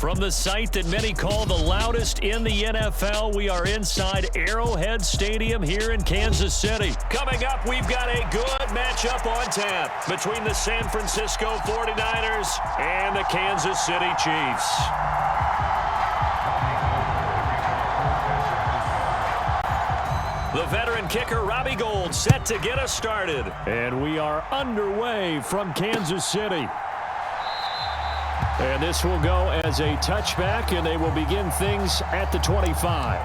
From the site that many call the loudest in the NFL, we are inside Arrowhead Stadium here in Kansas City. Coming up, we've got a good matchup on tap between the San Francisco 49ers and the Kansas City Chiefs. The veteran kicker, Robbie Gould, set to get us started. And we are underway from Kansas City. And this will go as a touchback, and they will begin things at the 25.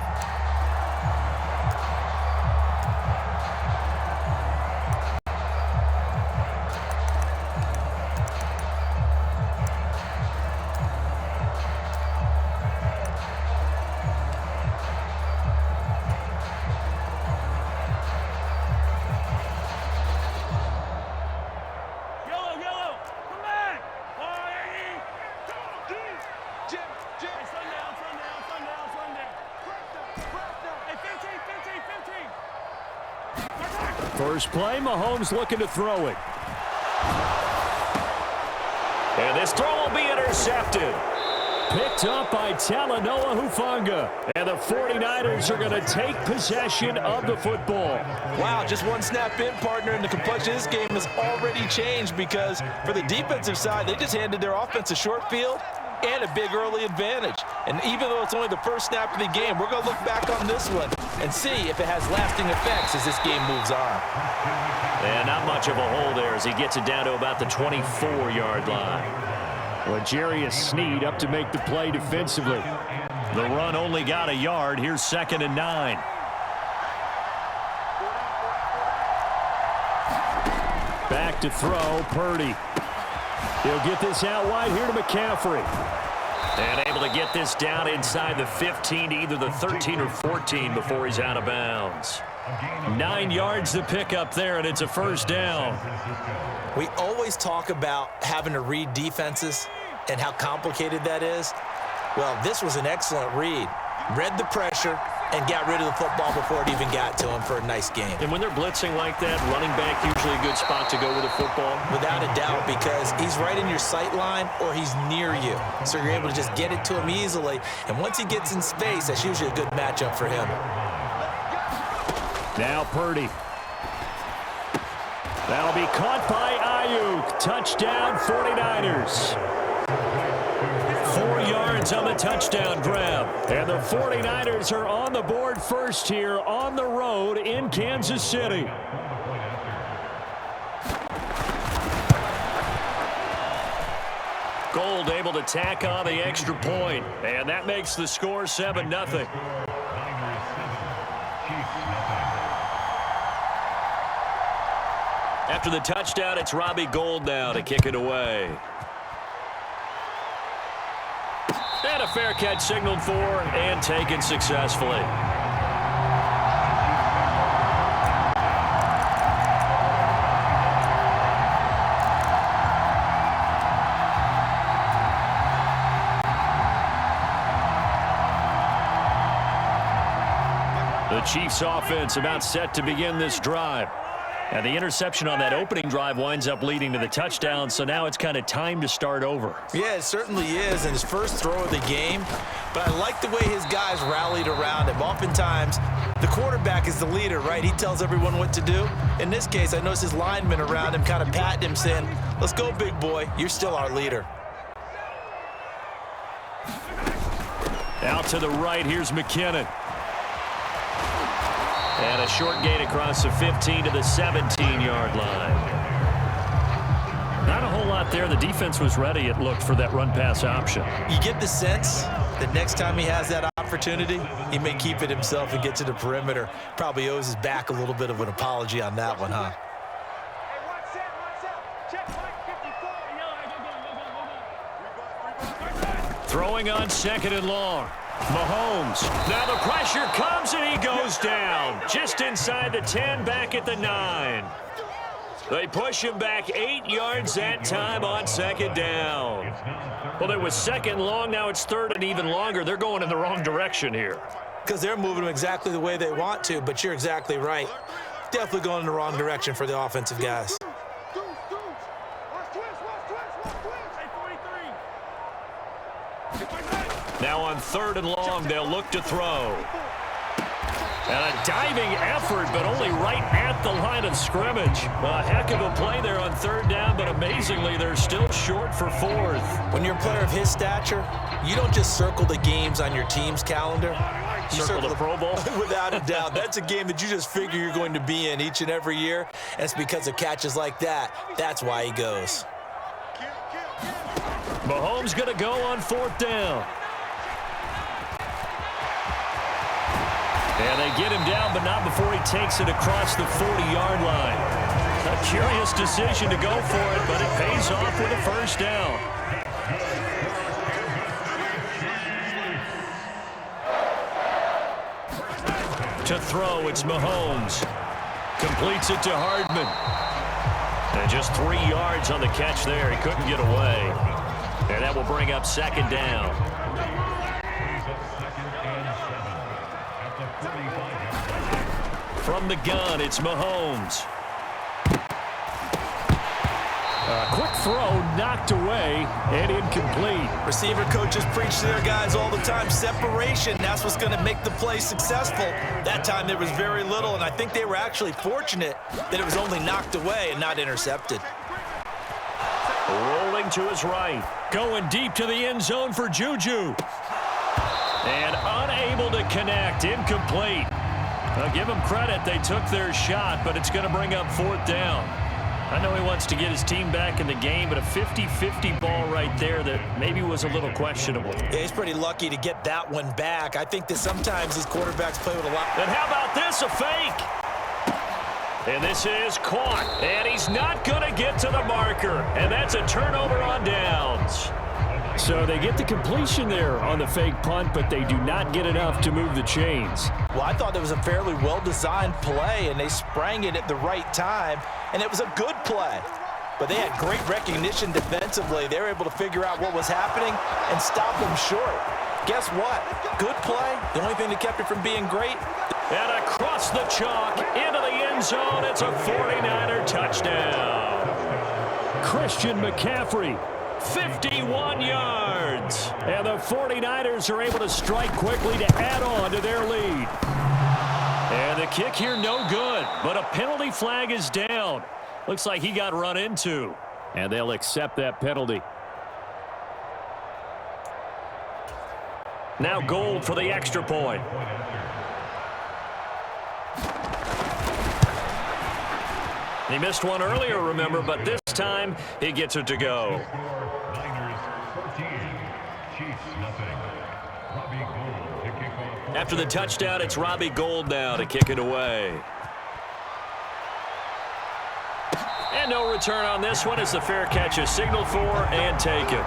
First play, Mahomes looking to throw it. And this throw will be intercepted. Picked up by Talanoa Hufanga. And the 49ers are going to take possession of the football. Wow, just one snap in, partner, and the complexion of this game has already changed because for the defensive side, they just handed their offense a short field and a big early advantage. And even though it's only the first snap of the game, we're going to look back on this one and see if it has lasting effects as this game moves on. And not much of a hole there as he gets it down to about the 24-yard line. Well, Jarius Sneed up to make the play defensively. The run only got a yard. Here's 2nd and 9. Back to throw, Purdy. He'll get this out wide here to McCaffrey. And able to get this down inside the 15 to either the 13 or 14 before he's out of bounds. 9 yards to pick up there, and it's a first down. We always talk about having to read defenses and how complicated that is. Well, this was an excellent read. Read the pressure and got rid of the football before it even got to him for a nice game. And when they're blitzing like that, running back usually a good spot to go with the football? Without a doubt, because he's right in your sight line or he's near you. So you're able to just get it to him easily. And once he gets in space, that's usually a good matchup for him. Now Purdy. That'll be caught by Ayuk. Touchdown 49ers. 4 yards on the touchdown grab. And the 49ers are on the board first here on the road in Kansas City. Gould able to tack on the extra point. And that makes the score 7-0. After the touchdown, it's Robbie Gould now to kick it away. And a fair catch signaled for and taken successfully. The Chiefs offense about set to begin this drive. And the interception on that opening drive winds up leading to the touchdown, so now it's kind of time to start over. Yeah, it certainly is, and his first throw of the game. But I like the way his guys rallied around him. Oftentimes, the quarterback is the leader, right? He tells everyone what to do. In this case, I noticed his linemen around him kind of patting him, saying, let's go, big boy. You're still our leader. Out to the right, here's McKinnon. And a short gain across the 15 to the 17-yard line. Not a whole lot there. The defense was ready, it looked, for that run-pass option. You get the sense that next time he has that opportunity, he may keep it himself and get to the perimeter. Probably owes his back a little bit of an apology on that one, huh? Throwing on 2nd and long. Mahomes. Now the pressure comes and he goes down. Just inside the 10, back at the 9. They push him back 8 yards that time on 2nd down. Well, it was 2nd long. Now it's 3rd and even longer. They're going in the wrong direction here. Because they're moving them exactly the way they want to, but you're exactly right. Definitely going in the wrong direction for the offensive guys. Now on 3rd and long, they'll look to throw. And a diving effort, but only right at the line of scrimmage. A heck of a play there on 3rd down, but amazingly, they're still short for 4th. When you're a player of his stature, you don't just circle the games on your team's calendar. You Circle the Pro Bowl? Without a doubt. That's a game that you just figure you're going to be in each and every year, and it's because of catches like that. That's why he goes. Mahomes going to go on 4th down. And they get him down, but not before he takes it across the 40-yard line. A curious decision to go for it, but it pays off with a 1st down. To throw, it's Mahomes. Completes it to Hardman. And just 3 yards on the catch there. He couldn't get away. And that will bring up 2nd down. From the gun, it's Mahomes. Quick throw, knocked away, and incomplete. Receiver coaches preach to their guys all the time. Separation, that's what's going to make the play successful. That time there was very little, and I think they were actually fortunate that it was only knocked away and not intercepted. Rolling to his right. Going deep to the end zone for Juju. And unable to connect. Incomplete. I'll give them credit. They took their shot, but it's going to bring up 4th down. I know he wants to get his team back in the game, but a 50-50 ball right there that maybe was a little questionable. Yeah, he's pretty lucky to get that one back. I think that sometimes these quarterbacks play with a lot. And how about this, a fake? And this is caught, and he's not going to get to the marker, and that's a turnover on downs. So they get the completion there on the fake punt, but they do not get enough to move the chains. Well, I thought it was a fairly well-designed play, and they sprang it at the right time, and it was a good play. But they had great recognition defensively. They were able to figure out what was happening and stop them short. Guess what? Good play. The only thing that kept it from being great. And across the chalk, into the end zone, it's a 49er touchdown. Christian McCaffrey. 51 yards. And the 49ers are able to strike quickly to add on to their lead. And the kick here no good, but a penalty flag is down. Looks like he got run into. And they'll accept that penalty. Now Gold for the extra point. He missed one earlier, remember, but this time he gets it to go. After the touchdown, it's Robbie Gould now to kick it away. And no return on this one as the fair catch is signaled for and taken.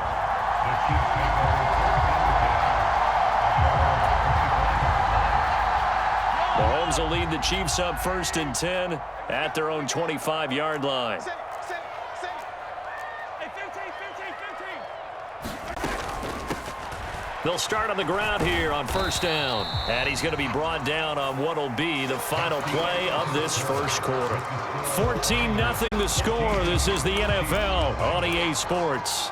Mahomes will lead the Chiefs up 1st and 10 at their own 25-yard line. They'll start on the ground here on 1st down. And he's going to be brought down on what will be the final play of this 1st quarter. 14-0 the score. This is the NFL on EA Sports.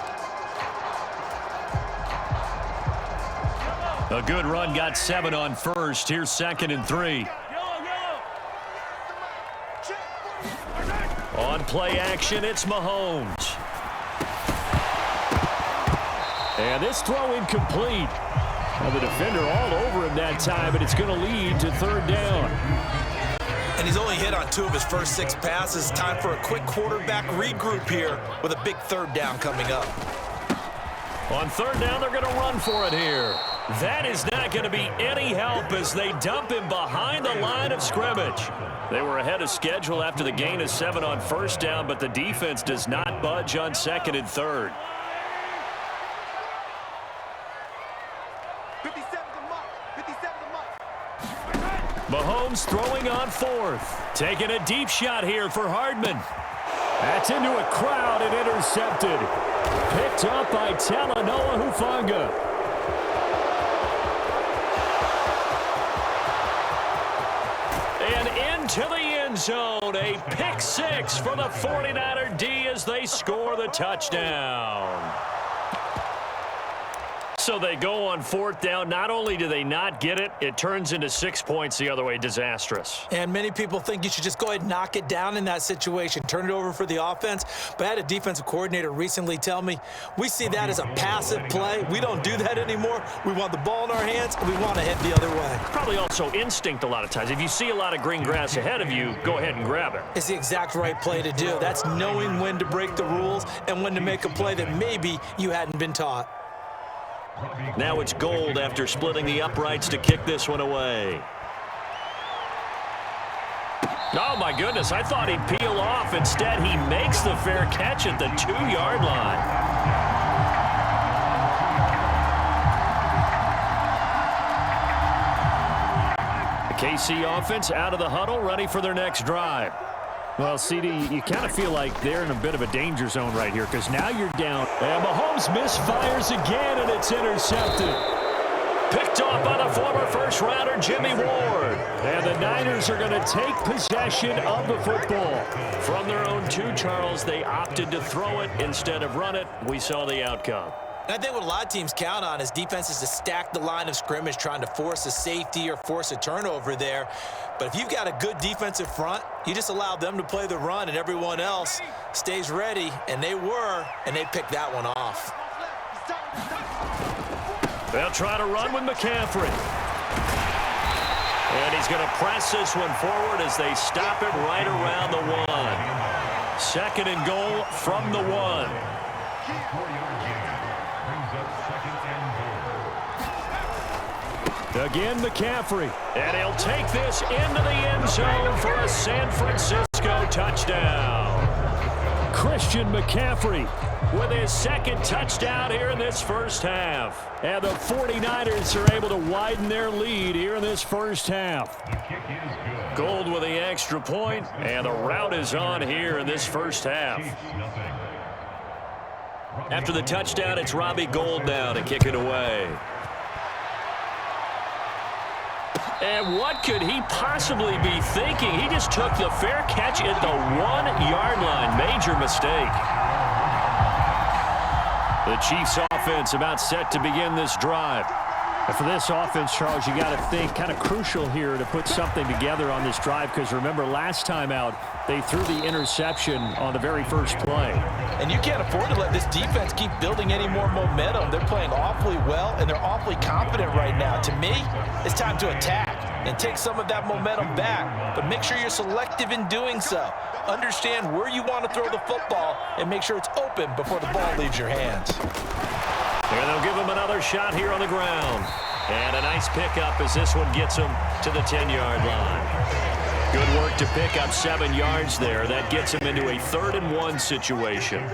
A good run, got 7 on 1st. Here's 2nd and 3. On play action, it's Mahomes. And this throw incomplete. Well, the defender all over him that time, but it's going to lead to 3rd down. And he's only hit on 2 of his first 6 passes. Time for a quick quarterback regroup here with a big 3rd down coming up. On 3rd down, they're going to run for it here. That is not going to be any help as they dump him behind the line of scrimmage. They were ahead of schedule after the gain of 7 on 1st down, but the defense does not budge on 2nd and 3rd. Mahomes throwing on 4th. Taking a deep shot here for Hardman. That's into a crowd and intercepted. Picked up by Talanoa Hufanga. And into the end zone. A pick 6 for the 49er D as they score the touchdown. So they go on fourth down. Not only do they not get it, it turns into 6 points the other way. Disastrous. And many people think you should just go ahead and knock it down in that situation, turn it over for the offense. But I had a defensive coordinator recently tell me, we see that as a passive play. We don't do that anymore. We want the ball in our hands, and we want to head the other way. Probably also instinct a lot of times. If you see a lot of green grass ahead of you, go ahead and grab it. It's the exact right play to do. That's knowing when to break the rules and when to make a play that maybe you hadn't been taught. Now it's Gold after splitting the uprights to kick this one away. Oh, my goodness. I thought he'd peel off. Instead, he makes the fair catch at the 2-yard line. The KC offense out of the huddle, ready for their next drive. Well, CD, you kind of feel like they're in a bit of a danger zone right here because now you're down. And Mahomes misfires again, and it's intercepted. Picked off by the former first-rounder Jimmy Ward. And the Niners are going to take possession of the football. From their own 2, Charles, they opted to throw it instead of run it. We saw the outcome. And I think what a lot of teams count on is defenses to stack the line of scrimmage, trying to force a safety or force a turnover there. But if you've got a good defensive front, you just allow them to play the run and everyone else stays ready, and they picked that one off. They'll try to run with McCaffrey. And he's going to press this one forward as they stop it right around the 1. 2nd and goal from the 1. Again, McCaffrey. And he'll take this into the end zone for a San Francisco touchdown. Christian McCaffrey with his 2nd touchdown here in this first half. And the 49ers are able to widen their lead here in this first half. Gold with the extra point, and the route is on here in this first half. After the touchdown, it's Robbie Gould now to kick it away. And what could he possibly be thinking? He just took the fair catch at the 1-yard line. Major mistake. The Chiefs offense about set to begin this drive. And for this offense, Charles, you got to think kind of crucial here to put something together on this drive, because remember last time out they threw the interception on the very first play. And you can't afford to let this defense keep building any more momentum. They're playing awfully well, and they're awfully confident right now. To me, it's time to attack and take some of that momentum back, but make sure you're selective in doing so. Understand where you want to throw the football and make sure it's open before the ball leaves your hands. And they'll give him another shot here on the ground. And a nice pickup as this one gets him to the 10-yard line. Good work to pick up 7 yards there. That gets him into a 3rd and 1 situation.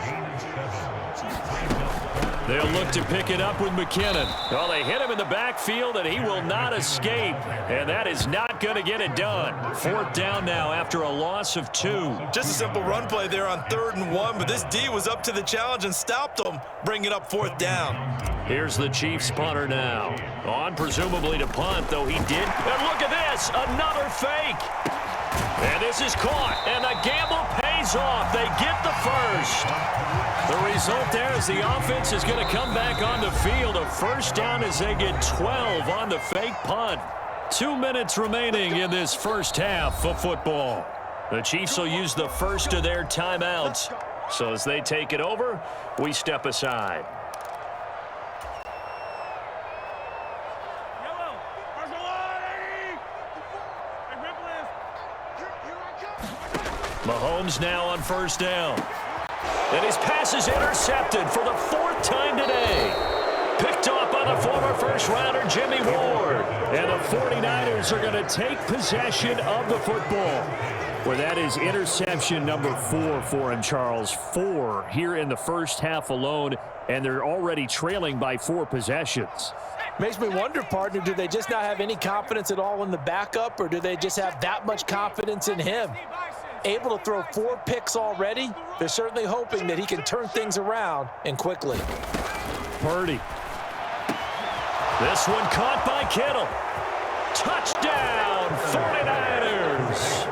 They'll look to pick it up with McKinnon. Well, they hit him in the backfield, and he will not escape. And that is not going to get it done. 4th down now after a loss of 2. Just a simple run play there on 3rd and 1, but this D was up to the challenge and stopped them, bringing up 4th down. Here's the Chiefs punter now. On presumably to punt, though he did. And look at this, another fake. And this is caught, and the gamble pays off. They get the first. The result there is the offense is going to come back on the field. A first down as they get 12 on the fake punt. 2 minutes remaining in this first half of football. The Chiefs will use the first of their timeouts. So as they take it over, we step aside. Mahomes now on first down. And his pass is intercepted for the 4th time today. Picked off by the former first-rounder Jimmy Ward. And the 49ers are going to take possession of the football. Well, that is interception number 4 for him, Charles. 4 here in the first half alone, and they're already trailing by 4 possessions. Makes me wonder, partner, do they just not have any confidence at all in the backup, or do they just have that much confidence in him? Able to throw 4 picks already, they're certainly hoping that he can turn things around and quickly. Purdy. This one caught by Kittle. Touchdown, 49ers.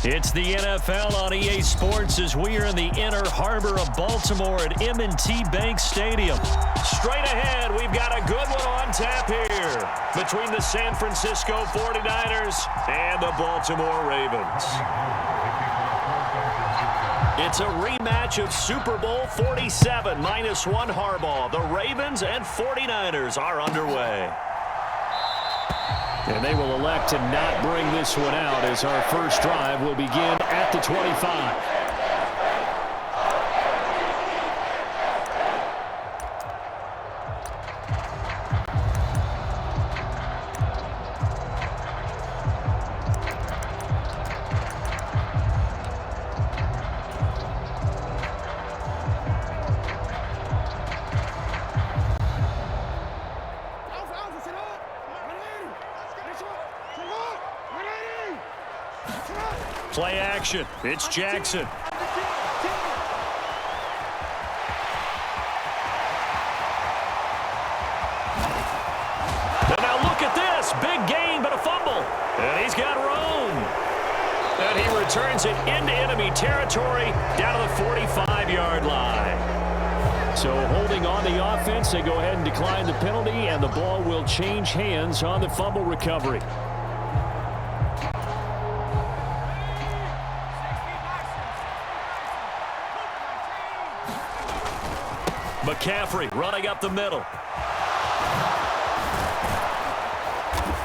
It's the NFL on EA Sports as we are in the inner harbor of Baltimore at M&T Bank Stadium. Straight ahead, we've got a good one on tap here between the San Francisco 49ers and the Baltimore Ravens. It's a rematch of Super Bowl 47 -1 Harbaugh. The Ravens and 49ers are underway. And they will elect to not bring this one out as our first drive will begin at the 25. Play action. It's Jackson. And now look at this. Big gain, but a fumble. And he's got room. And he returns it into enemy territory down to the 45-yard line. So holding on the offense, they go ahead and decline the penalty, and the ball will change hands on the fumble recovery. McCaffrey running up the middle.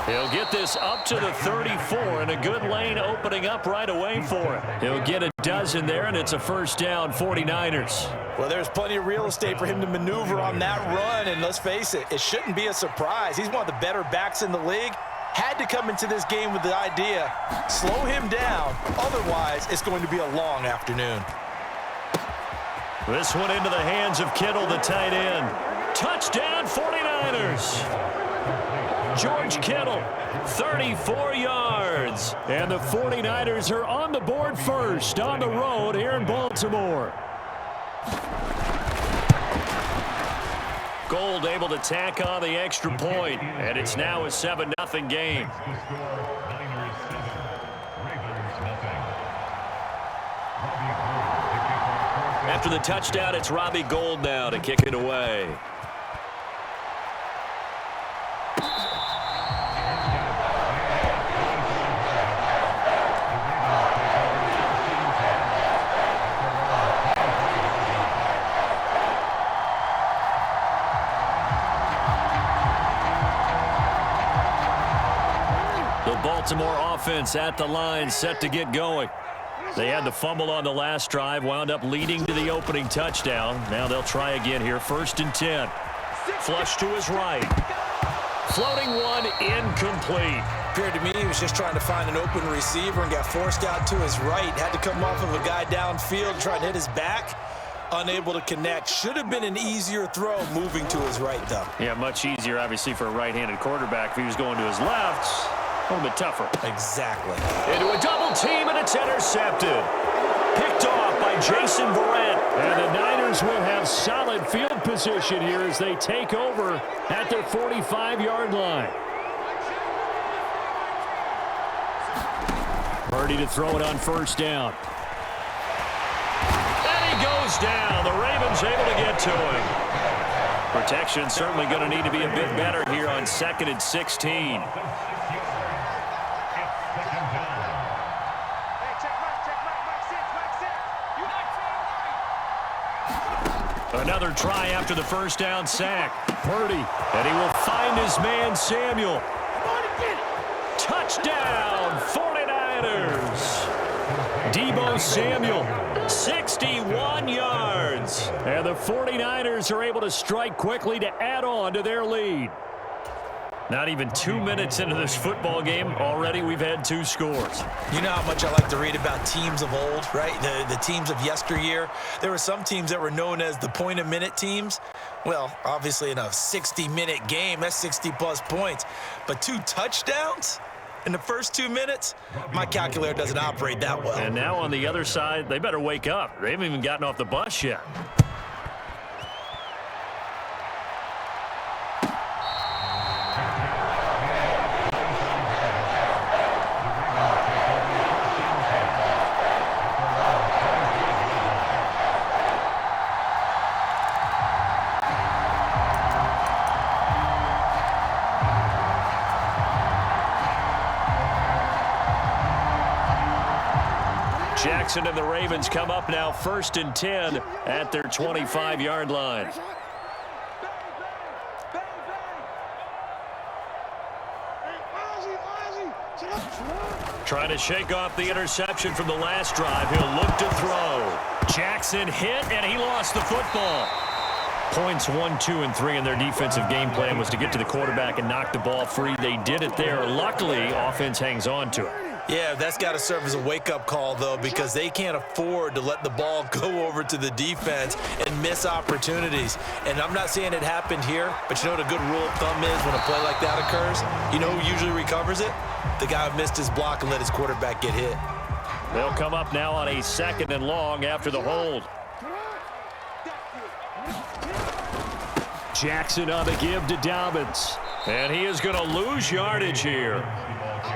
He'll get this up to the 34, and a good lane opening up right away for him. He'll get a dozen there, and it's a first down, 49ers. Well, there's plenty of real estate for him to maneuver on that run, and let's face it, it shouldn't be a surprise. He's one of the better backs in the league. Had to come into this game with the idea, slow him down, otherwise it's going to be a long afternoon. This one into the hands of Kittle, the tight end. Touchdown, 49ers. George Kittle, 34 yards. And the 49ers are on the board first on the road here in Baltimore. Gold able to tack on the extra point, and it's now a 7-0 game. After the touchdown, it's Robbie Gould now to kick it away. The Baltimore offense at the line, set to get going. They had the fumble on the last drive, wound up leading to the opening touchdown. Now they'll try again here, 1st and 10. Flush to his right. Floating one, incomplete. Appeared to me he was just trying to find an open receiver and got forced out to his right. Had to come off of a guy downfield, trying to hit his back. Unable to connect. Should have been an easier throw moving to his right, though. Yeah, much easier, obviously, for a right-handed quarterback. If he was going to his left, a little bit tougher. Exactly. Into a double team, and it's intercepted. Picked off by Jason Verrett. And the Niners will have solid field position here as they take over at their 45-yard line. Purdy to throw it on 1st down. And he goes down. The Ravens able to get to him. Protection certainly going to need to be a bit better here on 2nd and 16. Another try after the first down sack. Purdy. And he will find his man, Samuel. Touchdown, 49ers. Deebo Samuel, 61 yards. And the 49ers are able to strike quickly to add on to their lead. Not even 2 minutes into this football game, already we've had 2 scores. You know how much I like to read about teams of old, right? The teams of yesteryear. There were some teams that were known as the point-a-minute teams. Well, obviously in a 60-minute game, that's 60-plus points. But 2 touchdowns in the first 2 minutes? My calculator doesn't operate that well. And now on the other side, they better wake up. They haven't even gotten off the bus yet. Jackson and the Ravens come up now 1st and 10 at their 25-yard line. Trying to shake off the interception from the last drive. He'll look to throw. Jackson hit, and he lost the football. Points 1, 2, and 3 in their defensive game plan was to get to the quarterback and knock the ball free. They did it there. Luckily, offense hangs on to it. Yeah, that's got to serve as a wake-up call, though, because they can't afford to let the ball go over to the defense and miss opportunities. And I'm not saying it happened here, but you know what a good rule of thumb is when a play like that occurs? You know who usually recovers it? The guy who missed his block and let his quarterback get hit. They'll come up now on a 2nd and long after the hold. Jackson on the give to Dobbins. And he is going to lose yardage here.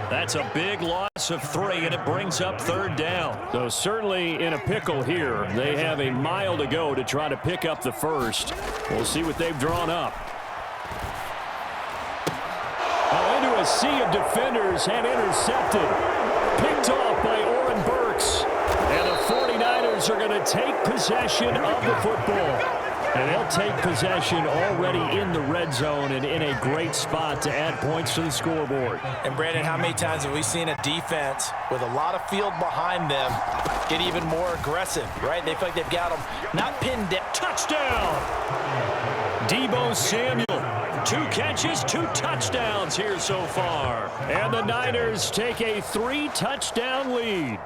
That's a big loss of 3, and it brings up 3rd down. So certainly in a pickle here. They have a mile to go to try to pick up the first. We'll see what they've drawn up. Into a sea of defenders and intercepted. Picked off by Oren Burks. And the 49ers are going to take possession of the football. And they'll take possession already in the red zone and in a great spot to add points to the scoreboard. And, Brandon, how many times have we seen a defense with a lot of field behind them get even more aggressive, right? They feel like they've got them not pinned down. Touchdown! Deebo Samuel. 2 catches, 2 touchdowns here so far. And the Niners take a 3-touchdown lead.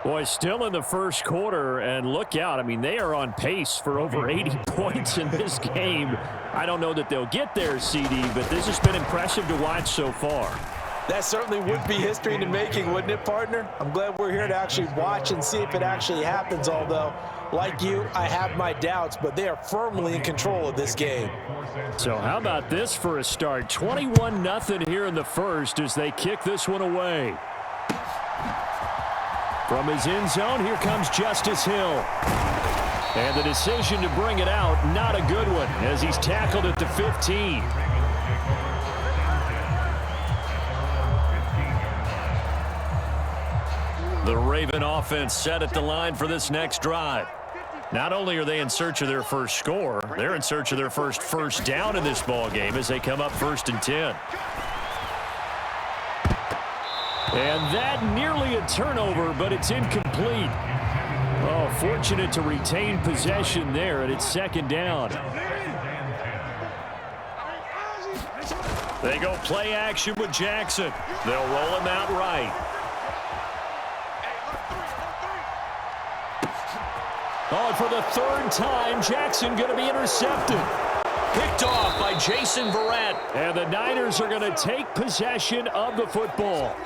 Boy, still in the first quarter, and look out. I mean, they are on pace for over 80 points in this game. I don't know that they'll get there, CD, but this has been impressive to watch so far. That certainly would be history in the making, wouldn't it, partner? I'm glad we're here to actually watch and see if it actually happens, although, like you, I have my doubts, but they are firmly in control of this game. So how about this for a start? 21-0 here in the first as they kick this one away. From his end zone, here comes Justice Hill. And the decision to bring it out, not a good one, as he's tackled at the 15. The Raven offense set at the line for this next drive. Not only are they in search of their first score, they're in search of their first down in this ball game as they come up 1st and 10. And that nearly a turnover, but it's incomplete. Oh, fortunate to retain possession there, and it's 2nd down. They go play action with Jackson. They'll roll him out right. Oh, and for the 3rd time, Jackson going to be intercepted. Picked off by Jason Verrett. And the Niners are going to take possession of the football.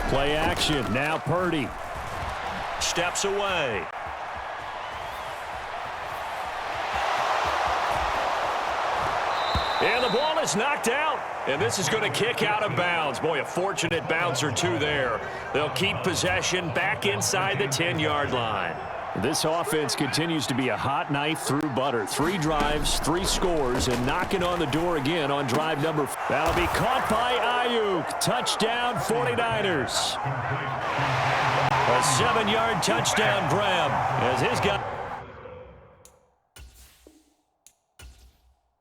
Play action. Now Purdy. Steps away. And the ball is knocked out. And this is going to kick out of bounds. Boy, a fortunate bounce or 2 there. They'll keep possession back inside the 10-yard line. This offense continues to be a hot knife through butter. 3 drives, 3 scores, and knocking on the door again on drive number 4. That'll be caught by Ayuk. Touchdown, 49ers. A 7-yard touchdown grab as his guy.